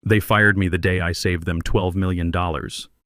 They fired me the day I saved them $12 million.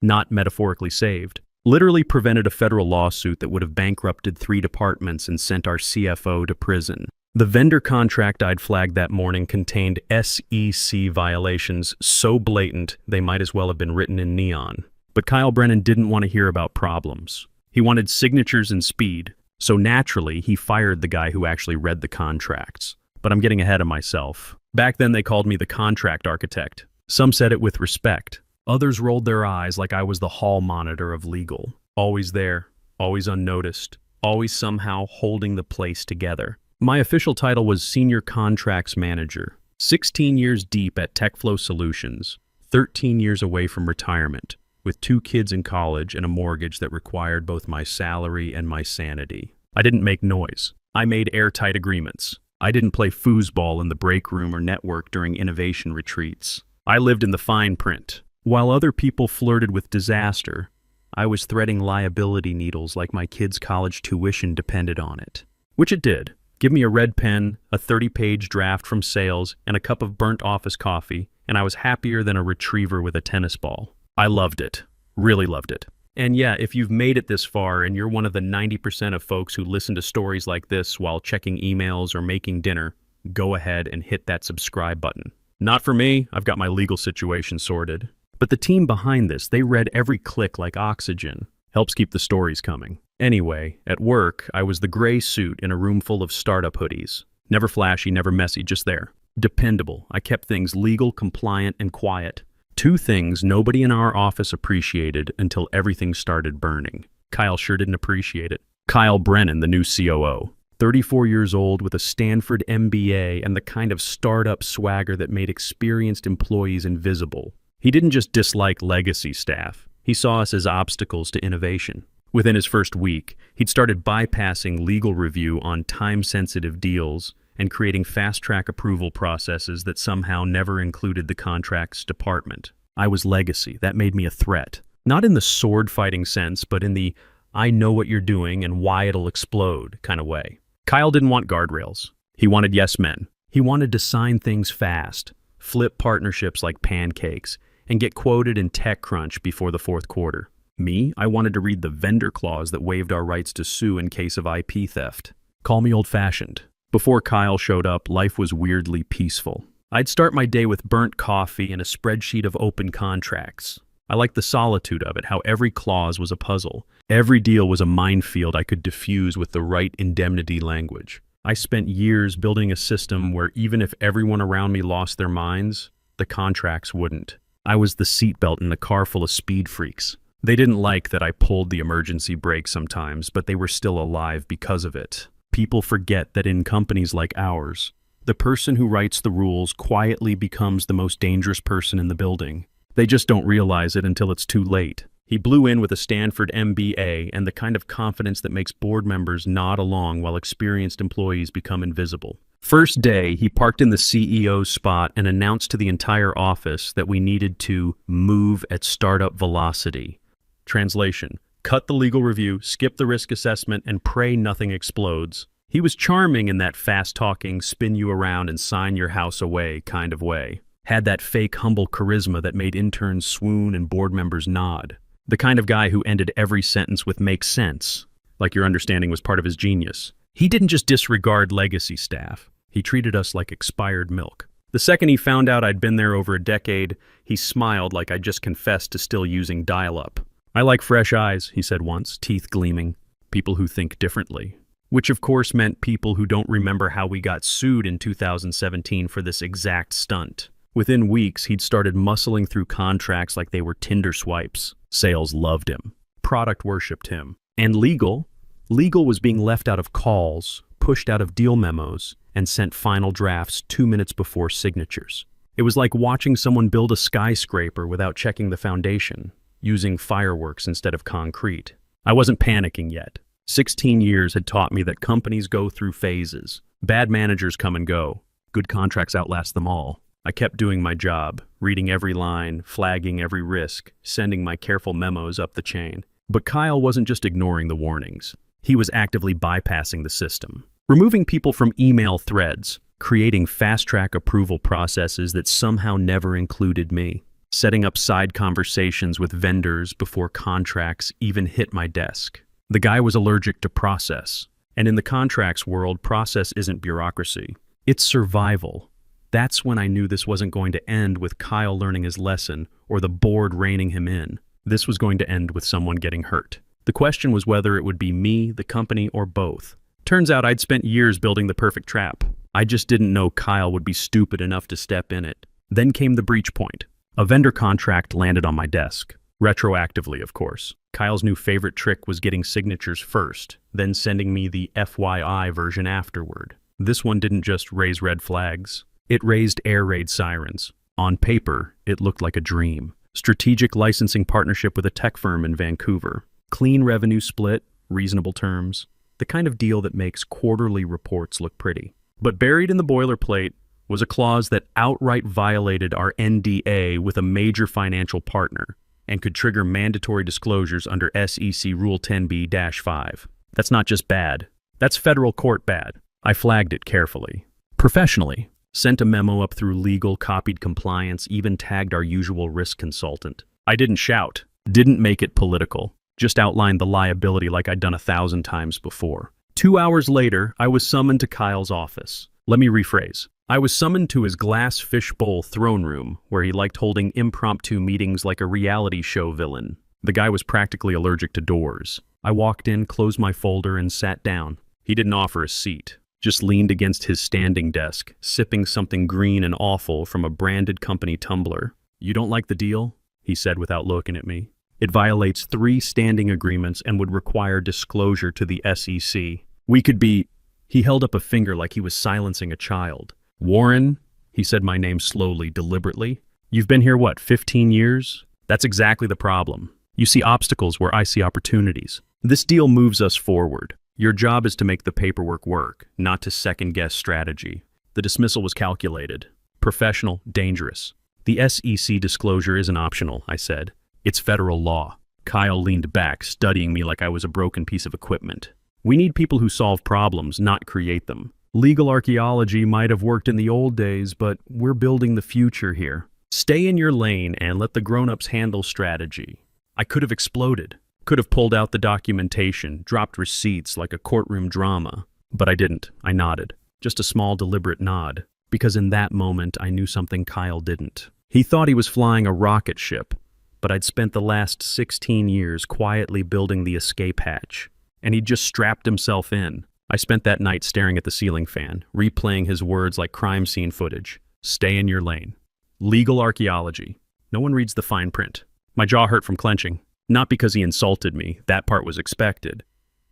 Not metaphorically saved. Literally prevented a federal lawsuit that would have bankrupted 3 departments and sent our CFO to prison. The vendor contract I'd flagged that morning contained SEC violations so blatant they might as well have been written in neon. But Kyle Brennan didn't want to hear about problems. He wanted signatures and speed, so naturally he fired the guy who actually read the contracts. But I'm getting ahead of myself. Back then they called me the contract architect. Some said it with respect. Others rolled their eyes like I was the hall monitor of legal. Always there, always unnoticed, always somehow holding the place together. My official title was Senior Contracts Manager. 16 years deep at TechFlow Solutions, 13 years away from retirement, with 2 kids in college and a mortgage that required both my salary and my sanity. I didn't make noise. I made airtight agreements. I didn't play foosball in the break room or network during innovation retreats. I lived in the fine print. While other people flirted with disaster, I was threading liability needles like my kids' college tuition depended on it. Which it did. Give me a red pen, a 30-page draft from sales, and a cup of burnt office coffee, and I was happier than a retriever with a tennis ball. I loved it. Really loved it. And yeah, if you've made it this far and you're one of the 90% of folks who listen to stories like this while checking emails or making dinner, go ahead and hit that subscribe button. Not for me, I've got my legal situation sorted. But the team behind this, they read every click like oxygen. Helps keep the stories coming. Anyway, at work, I was the gray suit in a room full of startup hoodies. Never flashy, never messy, just there. Dependable. I kept things legal, compliant, and quiet. 2 things nobody in our office appreciated until everything started burning. Kyle sure didn't appreciate it. Kyle Brennan, the new COO. 34 years old with a Stanford MBA and the kind of startup swagger that made experienced employees invisible. He didn't just dislike legacy staff. He saw us as obstacles to innovation. Within his first week, he'd started bypassing legal review on time-sensitive deals and creating fast-track approval processes that somehow never included the contracts department. I was legacy. That made me a threat. Not in the sword-fighting sense, but in the I know what you're doing and why it'll explode kind of way. Kyle didn't want guardrails. He wanted yes men. He wanted to sign things fast, flip partnerships like pancakes, and get quoted in TechCrunch before the 4th quarter. Me, I wanted to read the vendor clause that waived our rights to sue in case of IP theft. Call me old-fashioned. Before Kyle showed up, life was weirdly peaceful. I'd start my day with burnt coffee and a spreadsheet of open contracts. I liked the solitude of it, how every clause was a puzzle. Every deal was a minefield I could diffuse with the right indemnity language. I spent years building a system where even if everyone around me lost their minds, the contracts wouldn't. I was the seatbelt in a car full of speed freaks. They didn't like that I pulled the emergency brake sometimes, but they were still alive because of it. People forget that in companies like ours, the person who writes the rules quietly becomes the most dangerous person in the building. They just don't realize it until it's too late. He blew in with a Stanford MBA and the kind of confidence that makes board members nod along while experienced employees become invisible. First day, he parked in the CEO's spot and announced to the entire office that we needed to move at startup velocity. Translation: cut the legal review, skip the risk assessment, and pray nothing explodes. He was charming in that fast-talking, spin you around and sign your house away kind of way. Had that fake, humble charisma that made interns swoon and board members nod. The kind of guy who ended every sentence with "makes sense," like your understanding was part of his genius. He didn't just disregard legacy staff. He treated us like expired milk. The second he found out I'd been there over a decade, he smiled like I'd just confessed to still using dial-up. "I like fresh eyes," he said once, teeth gleaming. "People who think differently." Which of course meant people who don't remember how we got sued in 2017 for this exact stunt. Within weeks, he'd started muscling through contracts like they were Tinder swipes. Sales loved him. Product worshipped him. And legal was being left out of calls, pushed out of deal memos, and sent final drafts 2 minutes before signatures. It was like watching someone build a skyscraper without checking the foundation, using fireworks instead of concrete. I wasn't panicking yet. 16 years had taught me that companies go through phases. Bad managers come and go. Good contracts outlast them all. I kept doing my job, reading every line, flagging every risk, sending my careful memos up the chain. But Kyle wasn't just ignoring the warnings. He was actively bypassing the system, removing people from email threads, creating fast-track approval processes that somehow never included me, setting up side conversations with vendors before contracts even hit my desk. The guy was allergic to process, and in the contracts world, process isn't bureaucracy. It's survival. That's when I knew this wasn't going to end with Kyle learning his lesson or the board reining him in. This was going to end with someone getting hurt. The question was whether it would be me, the company, or both. Turns out I'd spent years building the perfect trap. I just didn't know Kyle would be stupid enough to step in it. Then came the breach point. A vendor contract landed on my desk. Retroactively, of course. Kyle's new favorite trick was getting signatures first, then sending me the FYI version afterward. This one didn't just raise red flags. It raised air raid sirens. On paper, it looked like a dream. Strategic licensing partnership with a tech firm in Vancouver. Clean revenue split, reasonable terms. The kind of deal that makes quarterly reports look pretty. But buried in the boilerplate was a clause that outright violated our NDA with a major financial partner and could trigger mandatory disclosures under SEC Rule 10b-5. That's not just bad. That's federal court bad. I flagged it carefully. Professionally. Sent a memo up through legal, copied compliance, even tagged our usual risk consultant. I didn't shout. Didn't make it political. Just outlined the liability like I'd done 1,000 times before. 2 hours later, I was summoned to Kyle's office. Let me rephrase. I was summoned to his glass fishbowl throne room, where he liked holding impromptu meetings like a reality show villain. The guy was practically allergic to doors. I walked in, closed my folder, and sat down. He didn't offer a seat, just leaned against his standing desk, sipping something green and awful from a branded company tumbler. "You don't like the deal?" he said without looking at me. "It violates 3 standing agreements and would require disclosure to the SEC. We could be..." He held up a finger like he was silencing a child. "Warren," he said my name slowly, deliberately. "You've been here, what, 15 years? That's exactly the problem. You see obstacles where I see opportunities. This deal moves us forward. Your job is to make the paperwork work, not to second-guess strategy." The dismissal was calculated. Professional, dangerous. "The SEC disclosure isn't optional," I said. "It's federal law." Kyle leaned back, studying me like I was a broken piece of equipment. "We need people who solve problems, not create them. Legal archaeology might have worked in the old days, but we're building the future here. Stay in your lane and let the grown-ups handle strategy." I could have exploded. Could have pulled out the documentation, dropped receipts like a courtroom drama. But I didn't. I nodded. Just a small, deliberate nod. Because in that moment, I knew something Kyle didn't. He thought he was flying a rocket ship, but I'd spent the last 16 years quietly building the escape hatch. And he'd just strapped himself in. I spent that night staring at the ceiling fan, replaying his words like crime scene footage. Stay in your lane. Legal archaeology. No one reads the fine print. My jaw hurt from clenching. Not because he insulted me, that part was expected,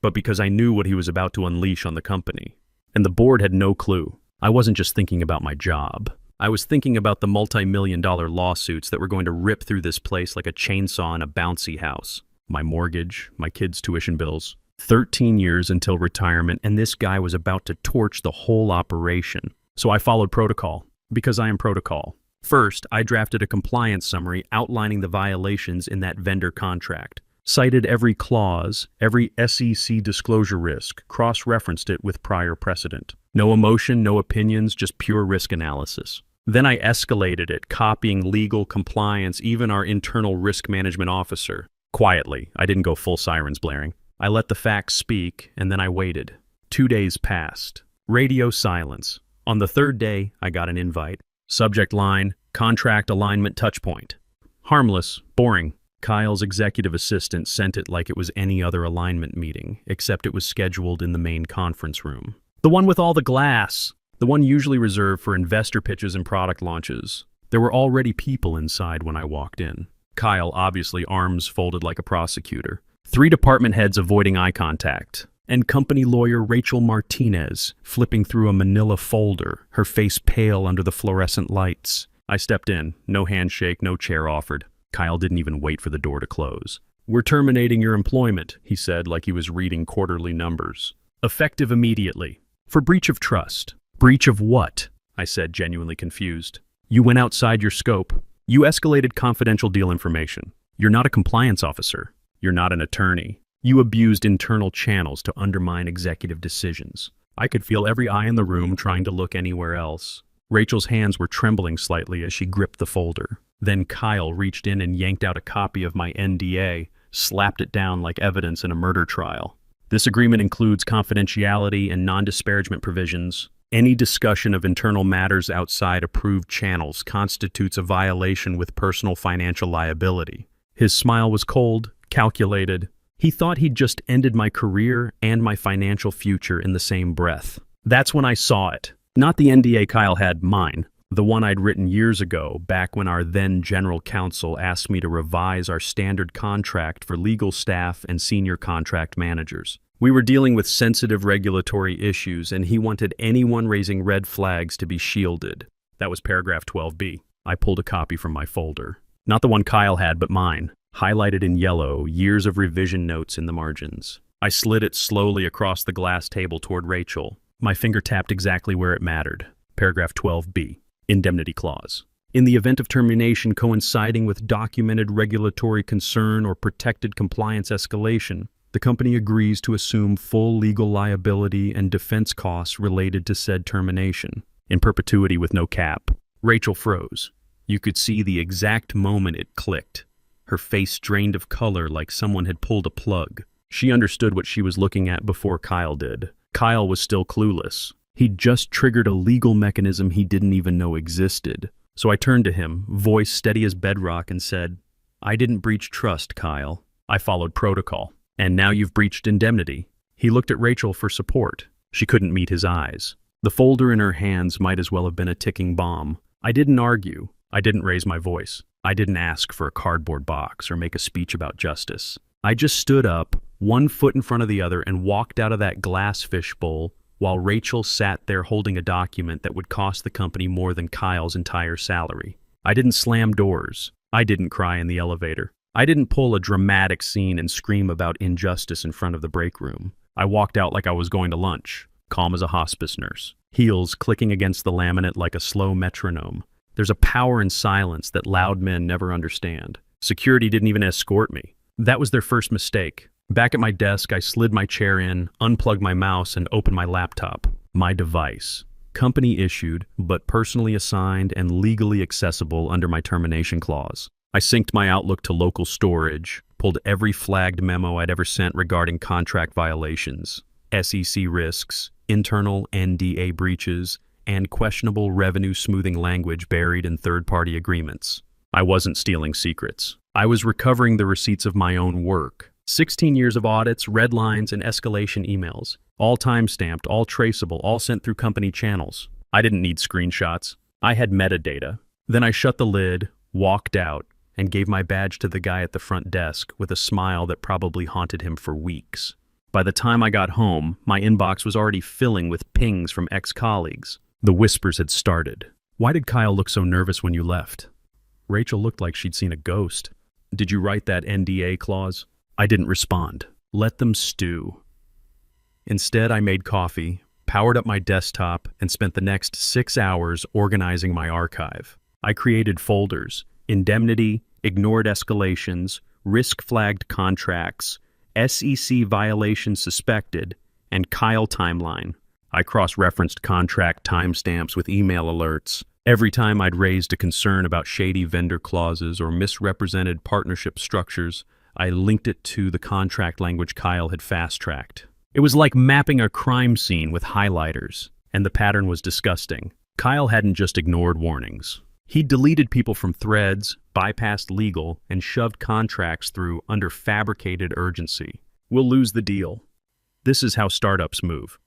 but because I knew what he was about to unleash on the company. And the board had no clue. I wasn't just thinking about my job. I was thinking about the multi-million-dollar lawsuits that were going to rip through this place like a chainsaw in a bouncy house. My mortgage, my kids' tuition bills. 13 years until retirement, and this guy was about to torch the whole operation. So I followed protocol, because I am protocol. First, I drafted a compliance summary outlining the violations in that vendor contract, cited every clause, every SEC disclosure risk, cross-referenced it with prior precedent. No emotion, no opinions, just pure risk analysis. Then I escalated it, copying legal, compliance, even our internal risk management officer. Quietly, I didn't go full sirens blaring. I let the facts speak, and then I waited. 2 days passed. Radio silence. On the 3rd day, I got an invite. Subject line, contract alignment touchpoint. Harmless, boring. Kyle's executive assistant sent it like it was any other alignment meeting, except it was scheduled in the main conference room. The one with all the glass. The one usually reserved for investor pitches and product launches. There were already people inside when I walked in. Kyle, obviously arms folded like a prosecutor. 3 department heads avoiding eye contact. And company lawyer Rachel Martinez, flipping through a manila folder, her face pale under the fluorescent lights. I stepped in. No handshake, no chair offered. Kyle didn't even wait for the door to close. "We're terminating your employment," he said like he was reading quarterly numbers. "Effective immediately. For breach of trust." "Breach of what?" I said, genuinely confused. "You went outside your scope. You escalated confidential deal information. You're not a compliance officer. You're not an attorney. You abused internal channels to undermine executive decisions. I could feel every eye in the room trying to look anywhere else. Rachel's hands were trembling slightly as she gripped the folder. Then Kyle reached in and yanked out a copy of my NDA, slapped it down like evidence in a murder trial. This agreement includes confidentiality and non-disparagement provisions. Any discussion of internal matters outside approved channels constitutes a violation with personal financial liability. His smile was cold, calculated. He thought he'd just ended my career and my financial future in the same breath. That's when I saw it. Not the NDA Kyle had, mine. The one I'd written years ago, back when our then general counsel asked me to revise our standard contract for legal staff and senior contract managers. We were dealing with sensitive regulatory issues, and he wanted anyone raising red flags to be shielded. That was paragraph 12B. I pulled a copy from my folder. Not the one Kyle had, but mine. Highlighted in yellow, years of revision notes in the margins. I slid it slowly across the glass table toward Rachel. My finger tapped exactly where it mattered. Paragraph 12B, indemnity clause. In the event of termination coinciding with documented regulatory concern or protected compliance escalation, the company agrees to assume full legal liability and defense costs related to said termination, in perpetuity with no cap. Rachel froze. You could see the exact moment it clicked. Her face drained of color like someone had pulled a plug. She understood what she was looking at before Kyle did. Kyle was still clueless. He'd just triggered a legal mechanism he didn't even know existed. So I turned to him, voice steady as bedrock, and said, "I didn't breach trust, Kyle. I followed protocol. And now you've breached indemnity." He looked at Rachel for support. She couldn't meet his eyes. The folder in her hands might as well have been a ticking bomb. I didn't argue. I didn't raise my voice. I didn't ask for a cardboard box or make a speech about justice. I just stood up, one foot in front of the other, and walked out of that glass fishbowl while Rachel sat there holding a document that would cost the company more than Kyle's entire salary. I didn't slam doors. I didn't cry in the elevator. I didn't pull a dramatic scene and scream about injustice in front of the break room. I walked out like I was going to lunch, calm as a hospice nurse, heels clicking against the laminate like a slow metronome. There's a power in silence that loud men never understand. Security didn't even escort me. That was their first mistake. Back at my desk, I slid my chair in, unplugged my mouse, and opened my laptop. My device. Company issued, but personally assigned and legally accessible under my termination clause. I synced my Outlook to local storage, pulled every flagged memo I'd ever sent regarding contract violations, SEC risks, internal NDA breaches, and questionable revenue smoothing language buried in third-party agreements. I wasn't stealing secrets. I was recovering the receipts of my own work. 16 years of audits, red lines, and escalation emails. All time-stamped, all traceable, all sent through company channels. I didn't need screenshots. I had metadata. Then I shut the lid, walked out, and gave my badge to the guy at the front desk with a smile that probably haunted him for weeks. By the time I got home, my inbox was already filling with pings from ex-colleagues. The whispers had started. "Why did Kyle look so nervous when you left?" Rachel looked like she'd seen a ghost. "Did you write that NDA clause?" I didn't respond. Let them stew. Instead, I made coffee, powered up my desktop, and spent the next 6 hours organizing my archive. I created folders: indemnity, ignored escalations, risk-flagged contracts, SEC violation suspected, and Kyle timeline. I cross-referenced contract timestamps with email alerts. Every time I'd raised a concern about shady vendor clauses or misrepresented partnership structures, I linked it to the contract language Kyle had fast-tracked. It was like mapping a crime scene with highlighters, and the pattern was disgusting. Kyle hadn't just ignored warnings. He'd deleted people from threads, bypassed legal, and shoved contracts through under fabricated urgency. We'll lose the deal. This is how startups move.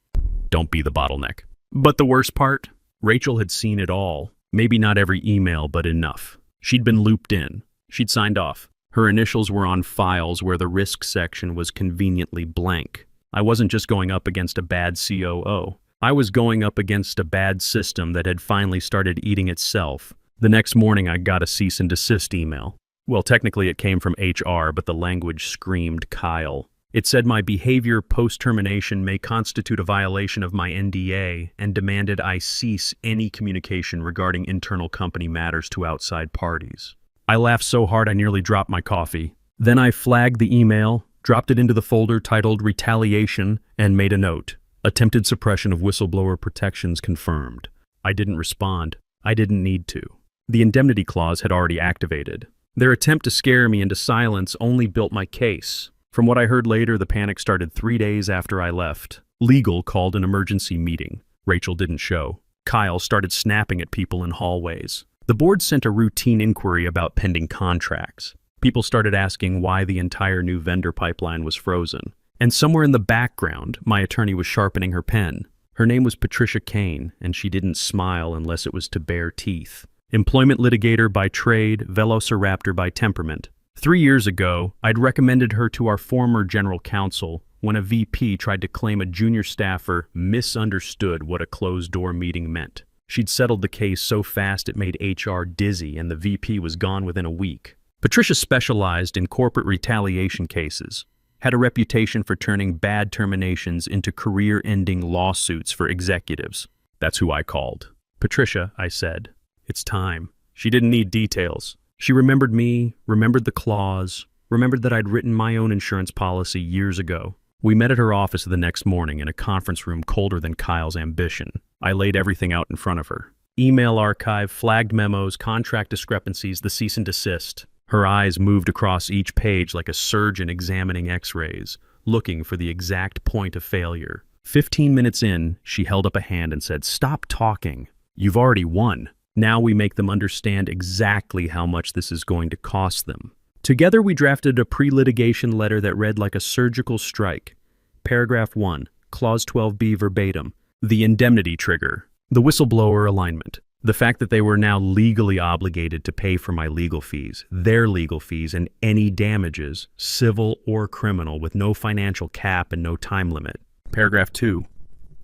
Don't be the bottleneck. But the worst part? Rachel had seen it all. Maybe not every email, but enough. She'd been looped in. She'd signed off. Her initials were on files where the risk section was conveniently blank. I wasn't just going up against a bad COO. I was going up against a bad system that had finally started eating itself. The next morning, I got a cease and desist email. Well, technically it came from HR, but the language screamed Kyle. It said my behavior post-termination may constitute a violation of my NDA and demanded I cease any communication regarding internal company matters to outside parties. I laughed so hard I nearly dropped my coffee. Then I flagged the email, dropped it into the folder titled Retaliation, and made a note. Attempted suppression of whistleblower protections confirmed. I didn't respond. I didn't need to. The indemnity clause had already activated. Their attempt to scare me into silence only built my case. From what I heard later, the panic started 3 days after I left. Legal called an emergency meeting. Rachel didn't show. Kyle started snapping at people in hallways. The board sent a routine inquiry about pending contracts. People started asking why the entire new vendor pipeline was frozen. And somewhere in the background, my attorney was sharpening her pen. Her name was Patricia Kane, and she didn't smile unless it was to bare teeth. Employment litigator by trade, velociraptor by temperament. 3 years ago, I'd recommended her to our former general counsel when a VP tried to claim a junior staffer misunderstood what a closed-door meeting meant. She'd settled the case so fast it made HR dizzy, and the VP was gone within a week. Patricia specialized in corporate retaliation cases, had a reputation for turning bad terminations into career-ending lawsuits for executives. That's who I called. Patricia, I said, it's time. She didn't need details. She remembered me, remembered the clause, remembered that I'd written my own insurance policy years ago. We met at her office the next morning in a conference room colder than Kyle's ambition. I laid everything out in front of her. Email archive, flagged memos, contract discrepancies, the cease and desist. Her eyes moved across each page like a surgeon examining x-rays, looking for the exact point of failure. 15 minutes in, she held up a hand and said, "Stop talking. You've already won. Now we make them understand exactly how much this is going to cost them." Together we drafted a pre-litigation letter that read like a surgical strike. Paragraph 1, Clause 12B verbatim. The indemnity trigger. The whistleblower alignment. The fact that they were now legally obligated to pay for my legal fees, their legal fees, and any damages, civil or criminal, with no financial cap and no time limit. Paragraph 2.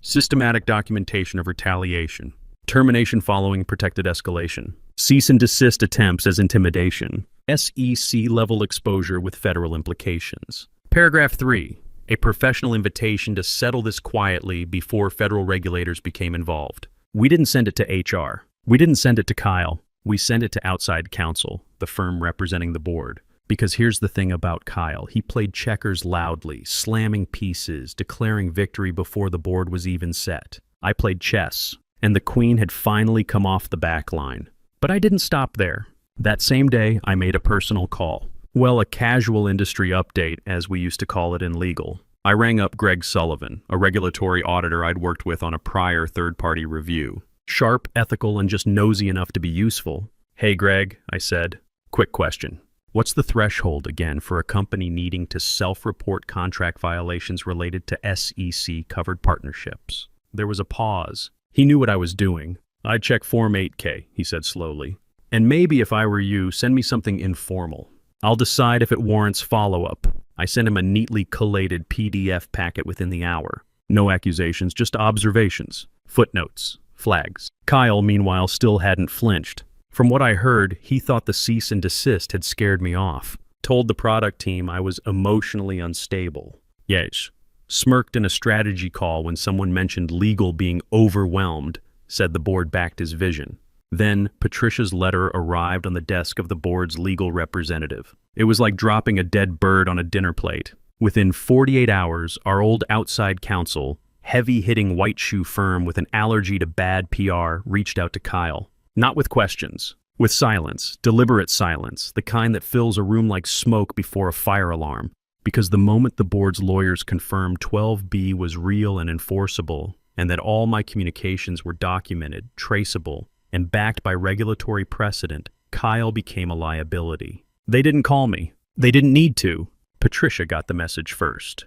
Systematic documentation of retaliation. Termination following protected escalation. Cease and desist attempts as intimidation. SEC-level exposure with federal implications. Paragraph 3. A professional invitation to settle this quietly before federal regulators became involved. We didn't send it to HR. We didn't send it to Kyle. We sent it to outside counsel, the firm representing the board. Because here's the thing about Kyle. He played checkers loudly, slamming pieces, declaring victory before the board was even set. I played chess, and the queen had finally come off the back line. But I didn't stop there. That same day, I made a personal call. Well, a casual industry update, as we used to call it in legal. I rang up Greg Sullivan, a regulatory auditor I'd worked with on a prior third-party review. Sharp, ethical, and just nosy enough to be useful. "Hey, Greg," I said. "Quick question. What's the threshold, again, for a company needing to self-report contract violations related to SEC-covered partnerships?" There was a pause. He knew what I was doing. "I'd check Form 8K, he said slowly. "And maybe if I were you, send me something informal. I'll decide if it warrants follow-up." I sent him a neatly collated PDF packet within the hour. No accusations, just observations, footnotes, flags. Kyle, meanwhile, still hadn't flinched. From what I heard, he thought the cease and desist had scared me off. Told the product team I was emotionally unstable. Yes. Smirked in a strategy call when someone mentioned legal being overwhelmed, said the board backed his vision. Then, Patricia's letter arrived on the desk of the board's legal representative. It was like dropping a dead bird on a dinner plate. Within 48 hours, our old outside counsel, heavy-hitting white shoe firm with an allergy to bad PR, reached out to Kyle. Not with questions, with silence, deliberate silence, the kind that fills a room like smoke before a fire alarm. Because the moment the board's lawyers confirmed 12B was real and enforceable, and that all my communications were documented, traceable, and backed by regulatory precedent, Kyle became a liability. They didn't call me. They didn't need to. Patricia got the message first.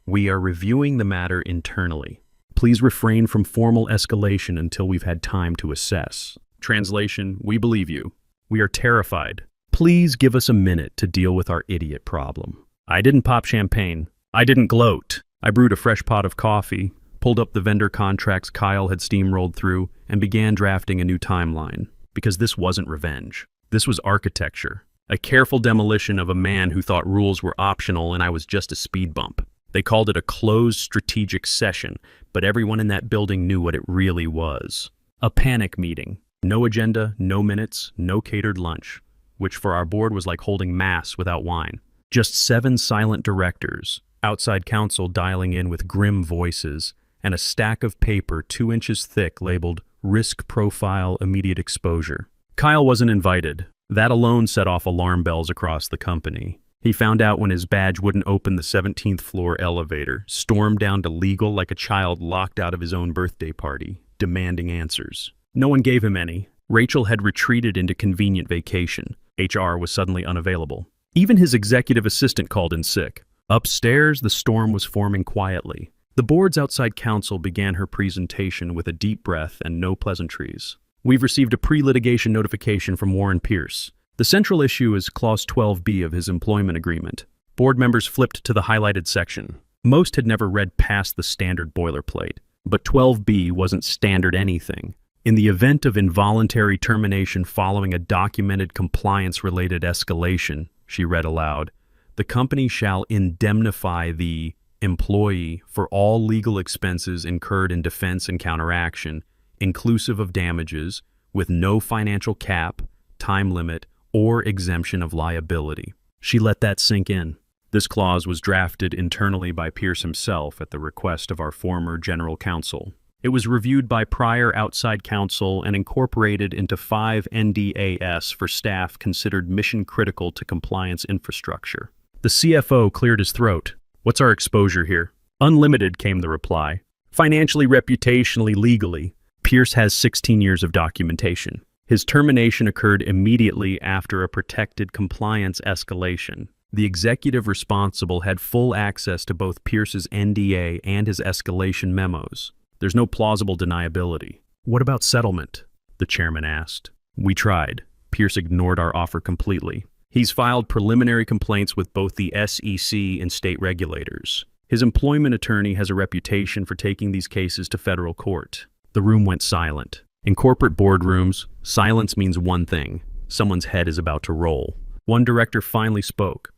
"We are reviewing the matter internally. Please refrain from formal escalation until we've had time to assess." Translation, we believe you. We are terrified. Please give us a minute to deal with our idiot problem. I didn't pop champagne. I didn't gloat. I brewed a fresh pot of coffee, pulled up the vendor contracts Kyle had steamrolled through, and began drafting a new timeline. Because this wasn't revenge. This was architecture. A careful demolition of a man who thought rules were optional and I was just a speed bump. They called it a closed strategic session, but everyone in that building knew what it really was. A panic meeting. No agenda, no minutes, no catered lunch, which for our board was like holding mass without wine. Just 7 silent directors, outside counsel dialing in with grim voices, and a stack of paper 2 inches thick labeled Risk Profile Immediate Exposure. Kyle wasn't invited. That alone set off alarm bells across the company. He found out when his badge wouldn't open the 17th floor elevator, stormed down to legal like a child locked out of his own birthday party, demanding answers. No one gave him any. Rachel had retreated into convenient vacation. HR was suddenly unavailable. Even his executive assistant called in sick. Upstairs, the storm was forming quietly. The board's outside counsel began her presentation with a deep breath and no pleasantries. We've received a pre-litigation notification from Warren Pierce. The central issue is Clause 12B of his employment agreement. Board members flipped to the highlighted section. Most had never read past the standard boilerplate, but 12B wasn't standard anything. In the event of involuntary termination following a documented compliance-related escalation, she read aloud, the company shall indemnify the employee for all legal expenses incurred in defense and counteraction, inclusive of damages, with no financial cap, time limit, or exemption of liability. She let that sink in. This clause was drafted internally by Pierce himself at the request of our former general counsel. It was reviewed by prior outside counsel and incorporated into 5 NDAS for staff considered mission-critical to compliance infrastructure. The CFO cleared his throat. "What's our exposure here?" "Unlimited," came the reply. "Financially, reputationally, legally." Pierce has 16 years of documentation. His termination occurred immediately after a protected compliance escalation. The executive responsible had full access to both Pierce's NDA and his escalation memos. There's no plausible deniability. "What about settlement?" the chairman asked. "We tried." Pierce ignored our offer completely. "He's filed preliminary complaints with both the SEC and state regulators. His employment attorney has a reputation for taking these cases to federal court." The room went silent. In corporate boardrooms, silence means one thing: someone's head is about to roll. One director finally spoke.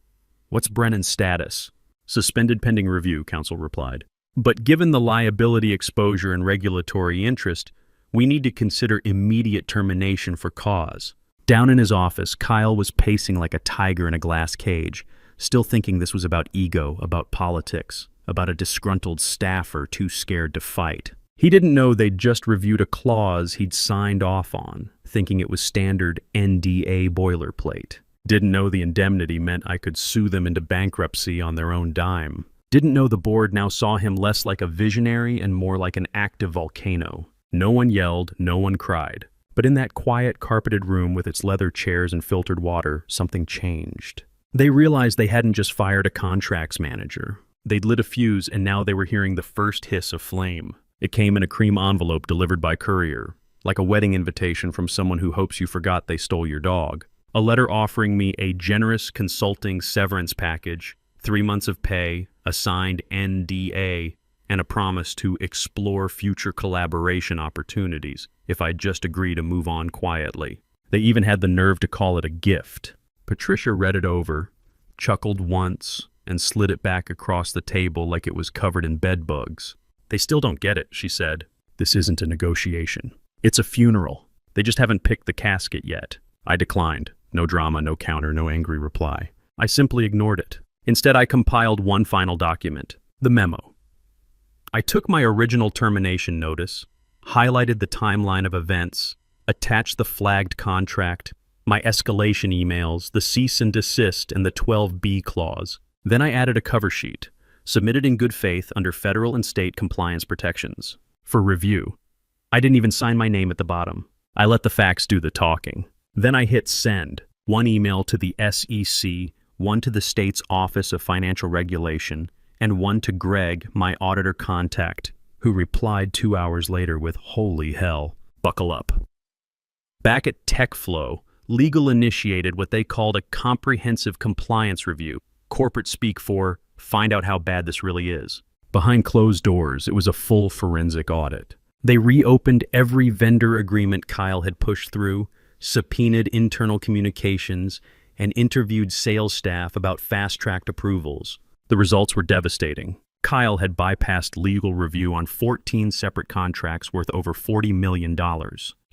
"What's Brennan's status?" "Suspended pending review," counsel replied. "But given the liability exposure and regulatory interest, we need to consider immediate termination for cause." Down in his office, Kyle was pacing like a tiger in a glass cage, still thinking this was about ego, about politics, about a disgruntled staffer too scared to fight. He didn't know they'd just reviewed a clause he'd signed off on, thinking it was standard NDA boilerplate. Didn't know the indemnity meant I could sue them into bankruptcy on their own dime. Didn't know the board now saw him less like a visionary and more like an active volcano. No one yelled, no one cried. But in that quiet, carpeted room with its leather chairs and filtered water, something changed. They realized they hadn't just fired a contracts manager. They'd lit a fuse, and now they were hearing the first hiss of flame. It came in a cream envelope delivered by courier, like a wedding invitation from someone who hopes you forgot they stole your dog. A letter offering me a generous consulting severance package, 3 months of pay, a signed NDA, and a promise to explore future collaboration opportunities if I'd just agree to move on quietly. They even had the nerve to call it a gift. Patricia read it over, chuckled once, and slid it back across the table like it was covered in bed bugs. "They still don't get it," she said. "This isn't a negotiation. It's a funeral. They just haven't picked the casket yet." I declined. No drama, no counter, no angry reply. I simply ignored it. Instead, I compiled one final document, the memo. I took my original termination notice, highlighted the timeline of events, attached the flagged contract, my escalation emails, the cease and desist, and the 12B clause. Then I added a cover sheet, submitted in good faith under federal and state compliance protections, for review. I didn't even sign my name at the bottom. I let the facts do the talking. Then I hit send, one email to the SEC, one to the state's Office of Financial Regulation, and one to Greg, my auditor contact, who replied 2 hours later with, "Holy hell, buckle up." Back at TechFlow, legal initiated what they called a comprehensive compliance review, corporate speak for find out how bad this really is. Behind closed doors, it was a full forensic audit. They reopened every vendor agreement Kyle had pushed through, subpoenaed internal communications, and interviewed sales staff about fast-tracked approvals. The results were devastating. Kyle had bypassed legal review on 14 separate contracts worth over $40 million.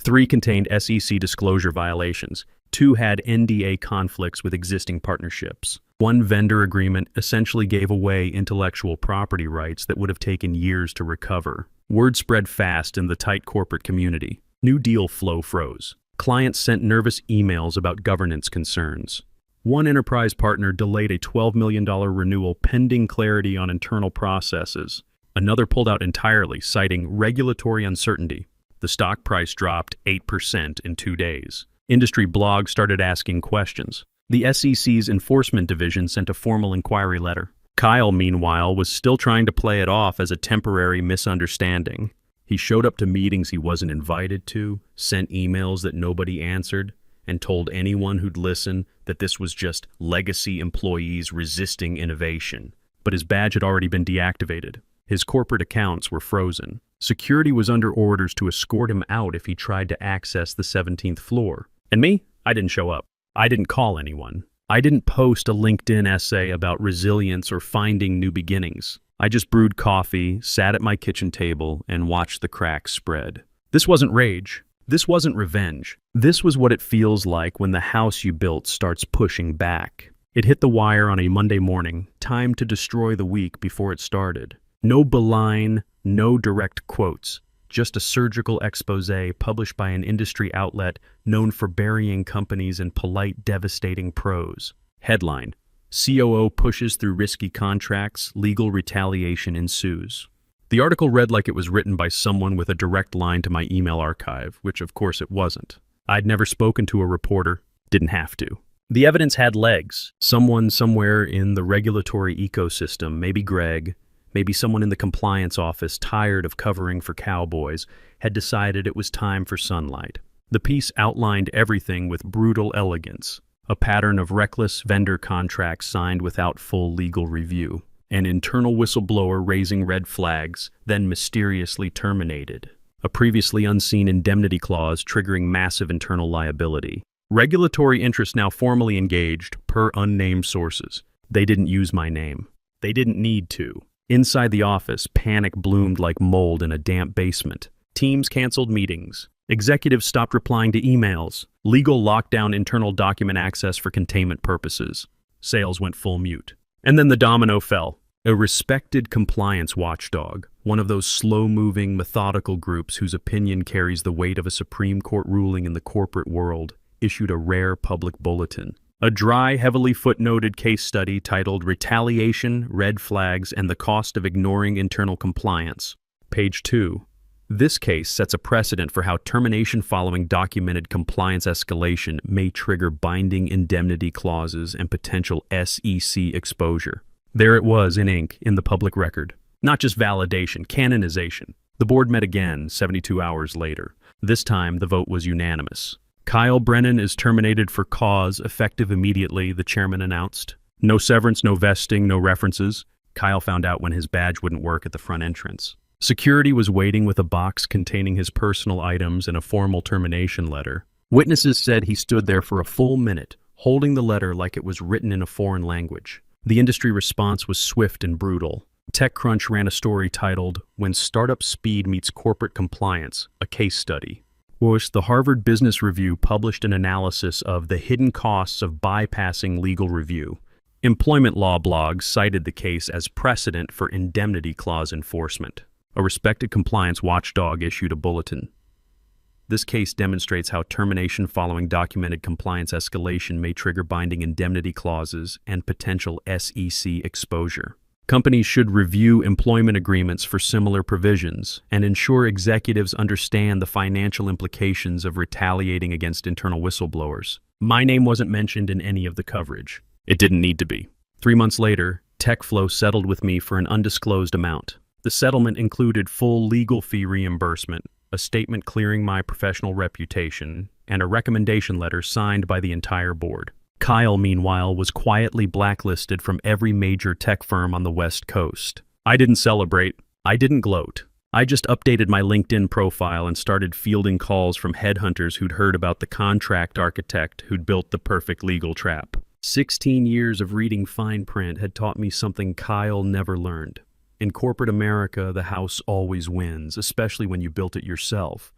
3 contained SEC disclosure violations. 2 had NDA conflicts with existing partnerships. One vendor agreement essentially gave away intellectual property rights that would have taken years to recover. Word spread fast in the tight corporate community. New deal flow froze. Clients sent nervous emails about governance concerns. One enterprise partner delayed a $12 million renewal pending clarity on internal processes. Another pulled out entirely, citing regulatory uncertainty. The stock price dropped 8% in 2 days. Industry blogs started asking questions. The SEC's enforcement division sent a formal inquiry letter. Kyle, meanwhile, was still trying to play it off as a temporary misunderstanding. He showed up to meetings he wasn't invited to, sent emails that nobody answered, and told anyone who'd listen that this was just legacy employees resisting innovation. But his badge had already been deactivated. His corporate accounts were frozen. Security was under orders to escort him out if he tried to access the 17th floor. And me? I didn't show up. I didn't call anyone. I didn't post a LinkedIn essay about resilience or finding new beginnings. I just brewed coffee, sat at my kitchen table, and watched the cracks spread. This wasn't rage. This wasn't revenge. This was what it feels like when the house you built starts pushing back. It hit the wire on a Monday morning, time to destroy the week before it started. No beeline, no direct quotes. Just a surgical expose published by an industry outlet known for burying companies in polite, devastating prose. Headline: COO pushes through risky contracts, legal retaliation ensues. The article read like it was written by someone with a direct line to my email archive, which of course it wasn't. I'd never spoken to a reporter, didn't have to. The evidence had legs. Someone somewhere in the regulatory ecosystem, maybe Greg, maybe someone in the compliance office tired of covering for cowboys, had decided it was time for sunlight. The piece outlined everything with brutal elegance, a pattern of reckless vendor contracts signed without full legal review, an internal whistleblower raising red flags, then mysteriously terminated, a previously unseen indemnity clause triggering massive internal liability. Regulatory interests now formally engaged, per unnamed sources. They didn't use my name. They didn't need to. Inside the office, panic bloomed like mold in a damp basement. Teams canceled meetings. Executives stopped replying to emails. Legal locked down internal document access for containment purposes. Sales went full mute. And then the domino fell. A respected compliance watchdog, one of those slow-moving, methodical groups whose opinion carries the weight of a Supreme Court ruling in the corporate world, issued a rare public bulletin. A dry, heavily footnoted case study titled Retaliation, Red Flags, and the Cost of Ignoring Internal Compliance. Page 2. This case sets a precedent for how termination following documented compliance escalation may trigger binding indemnity clauses and potential SEC exposure. There it was in ink in the public record. Not just validation, canonization. The board met again 72 hours later. This time, the vote was unanimous. Kyle Brennan is terminated for cause effective immediately, the chairman announced. No severance, no vesting, no references. Kyle found out when his badge wouldn't work at the front entrance. Security was waiting with a box containing his personal items and a formal termination letter. Witnesses said he stood there for a full minute, holding the letter like it was written in a foreign language. The industry response was swift and brutal. TechCrunch ran a story titled, When Startup Speed Meets Corporate Compliance, a Case Study. The Harvard Business Review published an analysis of the hidden costs of bypassing legal review. Employment law blogs cited the case as precedent for indemnity clause enforcement. A respected compliance watchdog issued a bulletin. This case demonstrates how termination following documented compliance escalation may trigger binding indemnity clauses and potential SEC exposure. Companies should review employment agreements for similar provisions and ensure executives understand the financial implications of retaliating against internal whistleblowers. My name wasn't mentioned in any of the coverage. It didn't need to be. 3 months later, TechFlow settled with me for an undisclosed amount. The settlement included full legal fee reimbursement, a statement clearing my professional reputation, and a recommendation letter signed by the entire board. Kyle, meanwhile, was quietly blacklisted from every major tech firm on the West Coast. I didn't celebrate. I didn't gloat. I just updated my LinkedIn profile and started fielding calls from headhunters who'd heard about the contract architect who'd built the perfect legal trap. 16 years of reading fine print had taught me something Kyle never learned. In corporate America, the house always wins, especially when you built it yourself.